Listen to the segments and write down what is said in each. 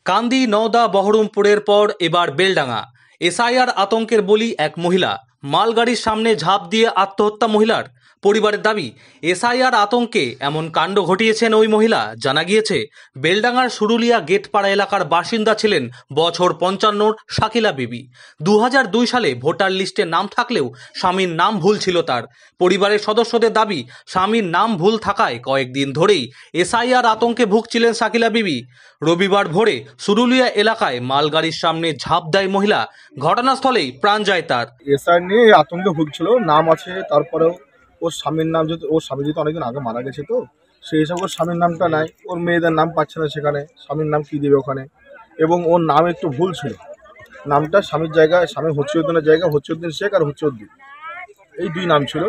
কান্দি, নওদা, বহরমপুরের পর এবার বেলডাঙ্গা। এসআইআর আতঙ্কের বলি এক মহিলা। মালগাড়ির সামনে ঝাঁপ দিয়ে আত্মহত্যা মহিলার। পরিবারের দাবি, এসআইআর আতঙ্কে এমন কাণ্ড ঘটিয়েছেন ওই মহিলা। জানা গিয়েছে, বেলডাঙ্গার সুরুলিয়া গেটপাড়া এলাকার বাসিন্দা ছিলেন বছর 55 শাকিলা বিবি। 2002 সালে ভোটার লিস্টে নাম থাকলেও স্বামীর নাম ভুল ছিল তার। পরিবারের সদস্যদের দাবি, স্বামীর নাম ভুল থাকায় কয়েকদিন ধরেই এসআইআর আতঙ্কে ভুগছিলেন শাকিলা বিবি। রবিবার ভোরে সুরুলিয়া এলাকায় মালগাড়ির সামনে ঝাঁপ দেয় মহিলা। ঘটনাস্থলেই প্রাণ যায় তার। এসআইআর নিয়ে আতঙ্কে ভুগছিল, নাম আছে, তারপরেও ওর স্বামীর নাম যেহেতু ওর স্বামী যেহেতু অনেকদিন আগে মারা গেছে, তো সেই হিসাবে ওর স্বামীর নামটা নাই, ওর মেয়েদের নাম পাচ্ছে না সেখানে, স্বামীর নাম কী দেবে ওখানে। এবং ওর নাম একটু ভুল ছিল, নামটা স্বামীর জায়গায় স্বামী হচ্ছিউদ্দিনের জায়গায় হচ্ছিউদ্দিন শেখ আর হচ্ছিউদ্দিন, এই দুই নাম ছিল।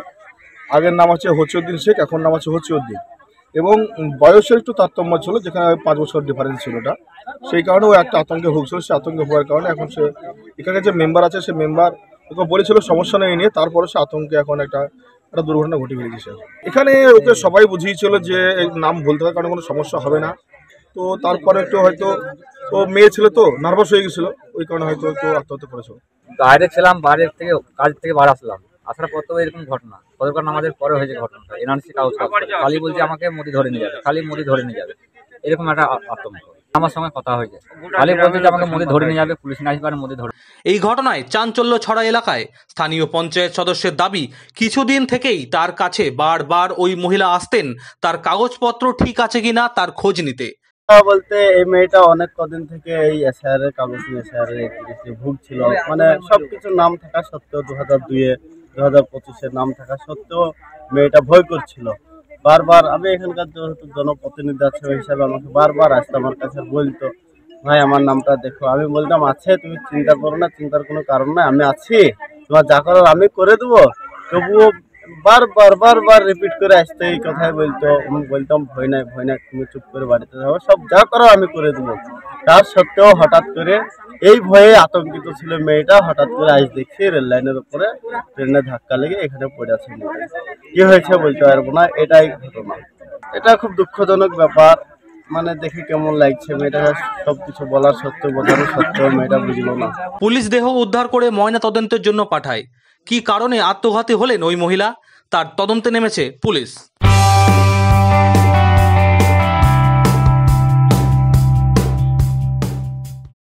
আগের নাম আছে হচ্ছিউদ্দিন শেখ, এখন নাম আছে হচ্ছিউদ্দিন। এবং বয়সের একটু তারতম্য ছিল, যেখানে 5 বছর ডিফারেন্স ছিল ওটা, সেই কারণে ও একটা আতঙ্কে ভুগছিল। সে আতঙ্কে হওয়ার কারণে এখন সে এখানে যে মেম্বার আছে, সে মেম্বার ওকে বলেছিল সমস্যা নেই নিয়ে, তারপরে সে আতঙ্কে এখন একটা দুর্ঘটনা ঘটে গেছে। এখানে ওকে সবাই বুঝিয়েছিল যে নাম ভুল থাকার কারণে কোনো সমস্যা হবে না। তো তারপরে একটু হয়তো ও মেয়ে ছিল, তো নার্ভাস হয়ে গেছিল, ওই কারণে হয়তো একটু আত্মহত্যা করেছিল। বাইরে ছিলাম, বাইরের থেকে কাজ থেকে বার আসলাম, আসার পর তো এরকম ঘটনা। গতকাল আমাদের পরে হয়েছে ঘটনাটা। এনআরসি কাগজ খালি বলছে আমাকে মোদি ধরে নিয়ে যাবে, খালি মোদি ধরে নিয়ে যাবে, এরকম একটা আতঙ্ক। আমার সঙ্গে কথা হয়েছে, খালি বলছে যে আমাকে মোদি ধরে নিয়ে যাবে, পুলিশ না আসবে, মোদি ধরে। এই ঘটনায় চাঞ্চল্য ছড়া এলাকায়। স্থানীয় পঞ্চায়েত সদস্যের দাবি, কিছুদিন থেকেই তার কাছে বারবার ওই মহিলা আসতেন তার কাগজপত্র ঠিক আছে কিনা তার খোঁজ নিতে। বলতে এই মেয়েটা অনেক কদিন থেকে এই এসআইআর এর কাগজ নিয়ে এসআইআর এর ভুগছিল, মানে সবকিছু নাম থাকা সত্ত্বেও 2002-এ 2025-এর নাম থাকা সত্ত্বেও মেয়েটা ভয় করছিল। বারবার আমি এখানকার যেহেতু জনপ্রতিনিধি আছে ওই হিসাবে আমাকে বারবার আসতো, আমার কাছে বলতো ভাই আমার নামটা দেখো। আমি বলতাম আছে, তুমি চিন্তা করো না, চিন্তার কোনো কারণ নাই, আমি আছি, তোমার যা করার আমি করে দেবো। তবুও বারবার রিপিট করে আসতে এই কথাই বলতো। আমি বলতাম ভয় নাই, তুমি চুপ করে বাড়িতে যাবো, সব যা করো আমি করে দেবো। তার সত্ত্বেও হঠাৎ করে এই ভয়ে আতঙ্কিত ছিল মেয়েটা। হঠাৎ করে আজ দেখছি রেল লাইনের উপরে ট্রেনের ধাক্কা লেগে এখানে পড়ে আছে। কি হয়েছে বলতে পারবো না, এটাই ঘটনা। এটা খুব দুঃখজনক ব্যাপার, মানে দেখে কেমন লাগছে। মেয়েটা সবকিছু বলার সত্ত্বেও বোঝানোর সত্ত্বেও মেয়েটা বুঝলো না। পুলিশ দেহ উদ্ধার করে ময়না তদন্তের জন্য পাঠায়। কি কারণে আত্মঘাতী হলেন ওই মহিলা, তার তদন্তে নেমেছে পুলিশ।